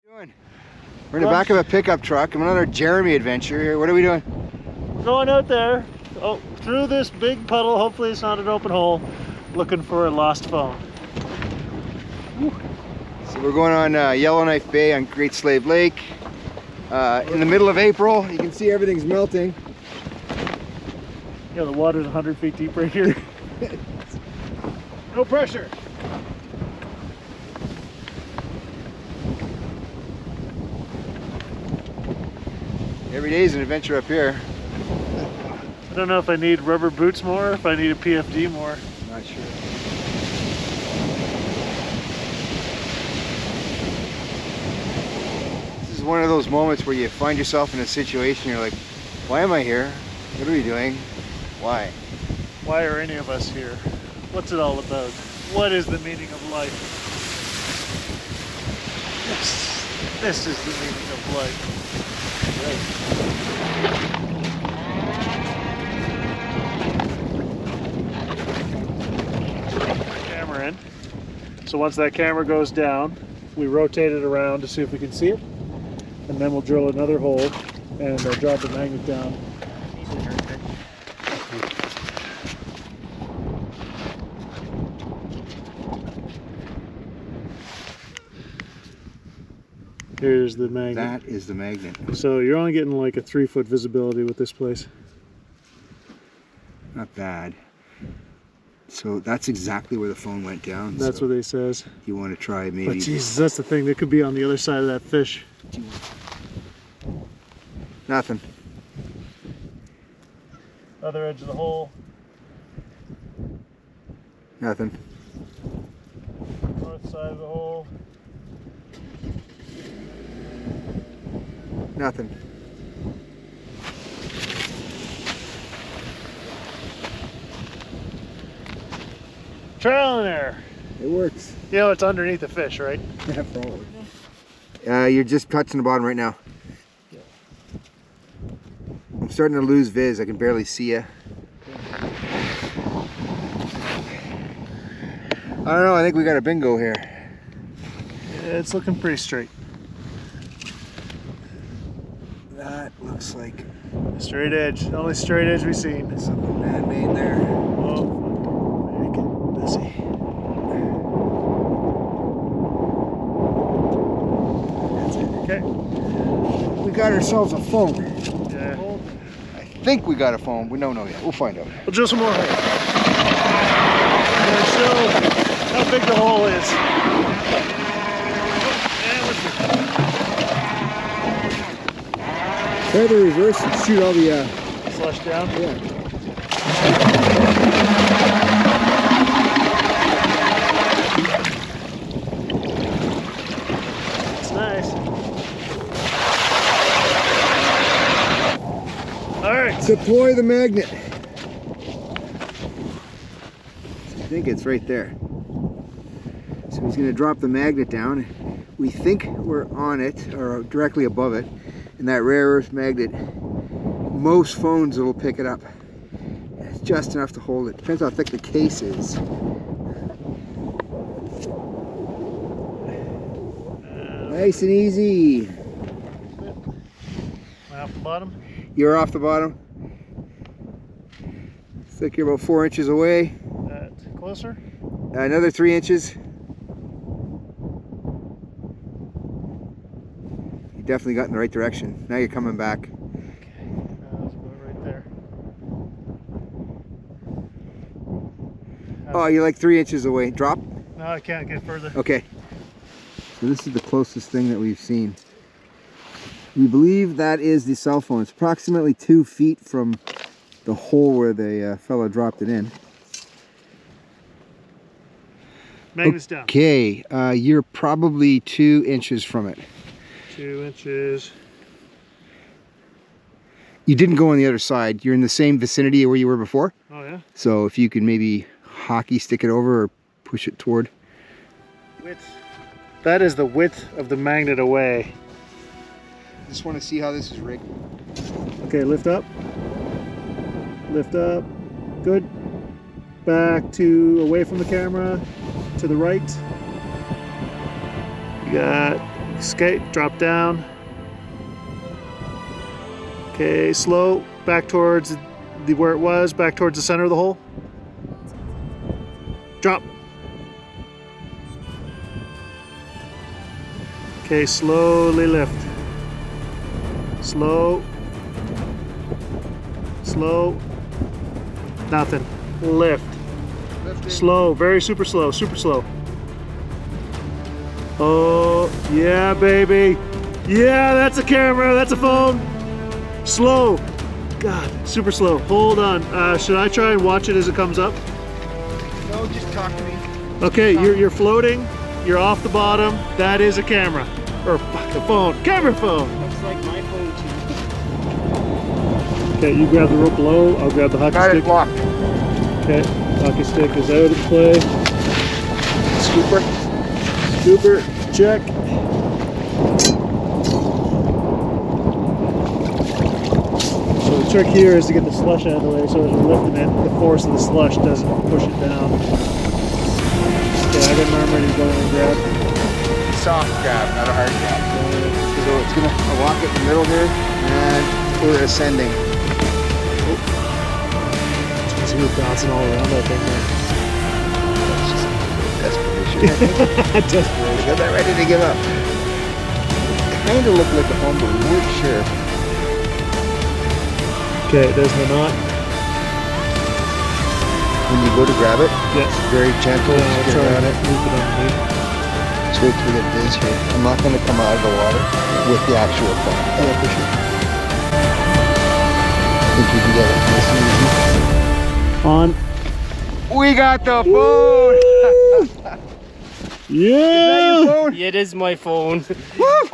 Doing? We're in the back of a pickup truck. I'm on another Jeremy adventure here. What are we doing? We're going out there, through this big puddle, hopefully it's not an open hole, looking for a lost phone. Woo. So we're going on Yellowknife Bay on Great Slave Lake. In the middle of April. You can see everything's melting. Yeah, the water's 100 feet deep right here. No pressure. Every day is an adventure up here. I don't know if I need rubber boots more, if I need a PFD more. Not sure. This is one of those moments where you find yourself in a situation, you're like, why am I here? What are we doing? Why? Why are any of us here? What's it all about? What is the meaning of life? This is the meaning of life. Camera in. So once that camera goes down, we rotate it around to see if we can see it, and then we'll drill another hole and drop the magnet down. Here's the magnet. That is the magnet. So you're only getting like a 3-foot visibility with this place. Not bad. So that's exactly where the phone went down. That's what they says. You want to try maybe. But Jesus, that's the thing. They could be on the other side of that fish. Nothing. Other edge of the hole. Nothing. North side of the hole. Nothing. Trial and error. It works. You know, it's underneath the fish, right? Yeah, probably. You're just touching the bottom right now. Yeah. I'm starting to lose viz. I can barely see you. I don't know. I think we got a bingo here. Yeah, it's looking pretty straight. That looks like Straight edge. The only straight edge we've seen. something man-made there. Oh, make it busy. That's it. Okay. We got ourselves a phone. Yeah. I think we got a phone. We don't know yet. We'll find out. We'll drill some more holes. And show how big the hole is. And let's Try the reverse and shoot all the flush down. yeah. That's nice. All right. Deploy the magnet. I think it's right there. So he's going to drop the magnet down. We think we're on it or directly above it. And that rare earth magnet, most phones will pick it up. It's just enough to hold it. Depends how thick the case is. Nice and easy. Off the bottom. You're off the bottom. Looks like you're about 4 inches away. Closer. Another 3 inches. You definitely got in the right direction. Now you're coming back. Okay. That's about right there. Oh, you're like 3 inches away. Drop. No, I can't get further. Okay. So this is the closest thing that we've seen. We believe that is the cell phone. It's approximately 2 feet from the hole where the fella dropped it in. Magnet's down. Okay, you're probably 2 inches from it. 2 inches. You didn't go on the other side. You're in the same vicinity where you were before. Oh yeah? So if you could maybe hockey stick it over or push it toward. Width. That is the width of the magnet away. Just want to see how this is rigged. Okay, lift up. Lift up. Good. Back to away from the camera. To the right. You got skate, drop down. Okay, slow, back towards where it was, back towards the center of the hole. Drop. Okay, slowly lift. Slow. Slow. Nothing. Lift. Lifting. Slow, very super slow, super slow. Oh, yeah, baby. Yeah, that's a camera, that's a phone. Slow. God, super slow. Hold on. Should I try and watch it as it comes up? No, just talk to me. Okay, you're floating. You're off the bottom. That is a camera. Or fuck, a phone. Camera phone. Looks like my phone too. Okay, you grab the rope below. I'll grab the hockey Got stick. it locked. Okay, hockey stick is out of play. Scooper. Scooper, check. So the trick here is to get the slush out of the way so as you're lifting it, the force of the slush doesn't push it down. Okay, I got an arm ready to go and grab. Soft grab, not a hard grab. So it's gonna lock it in the middle here, and we're ascending. So we're bouncing all around that thing there. Desperation. Desperation. Because I'm ready to give up. Kind of looked like a home, but we weren't sure. Okay, there's the knot. When you go to grab it, Yes. very gentle, I'll just get try around and it. loop it underneath. Just wait till we get this here. I'm not going to come out of the water with the actual phone. Yeah, for sure. I think you can get it nice and easy. On. We got the phone! Yeah! phone? It is my phone.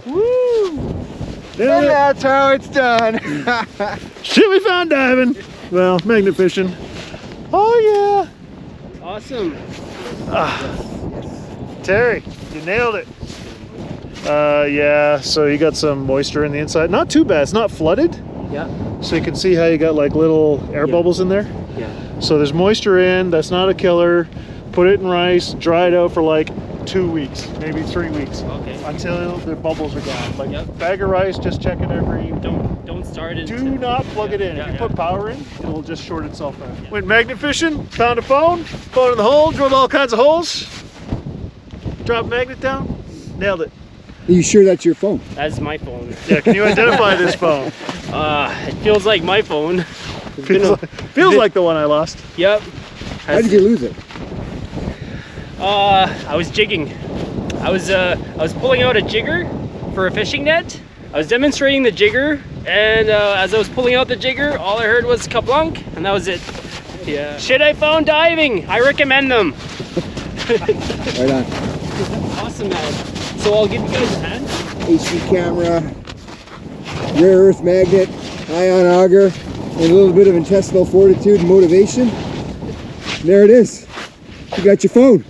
Woo! And that's how it's done. Shit, we found diving. Well, magnet fishing. Oh yeah. Awesome. Terry, you nailed it. Yeah, so you got some moisture in the inside. Not too bad, it's not flooded. Yeah. So you can see how you got like little air bubbles in there. Yeah. So there's moisture in, that's not a killer. Put it in rice, dry it out for like 2 weeks, maybe 3 weeks. Okay. Until the bubbles are gone. Like Yep. bag of rice, just check it every. Don't start it. Do not plug it in. Yeah, If you yeah. put power in, it'll just short itself out. Went magnet fishing, found a phone in the hole, drilled all kinds of holes, dropped magnet down, nailed it. Are you sure that's your phone? That's my phone. Yeah, can you identify this phone? It feels like my phone. Feels like the one I lost. Yep. How did you lose it? I was jigging. I was pulling out a jigger for a fishing net. I was demonstrating the jigger, and as I was pulling out the jigger, all I heard was kablunk, and that was it. Yeah. Shitifounddiving. I recommend them. Right on. Awesome, man. So I'll give you guys a hand. HD camera, rare earth magnet, ion auger, and a little bit of intestinal fortitude and motivation. There it is. You got your phone.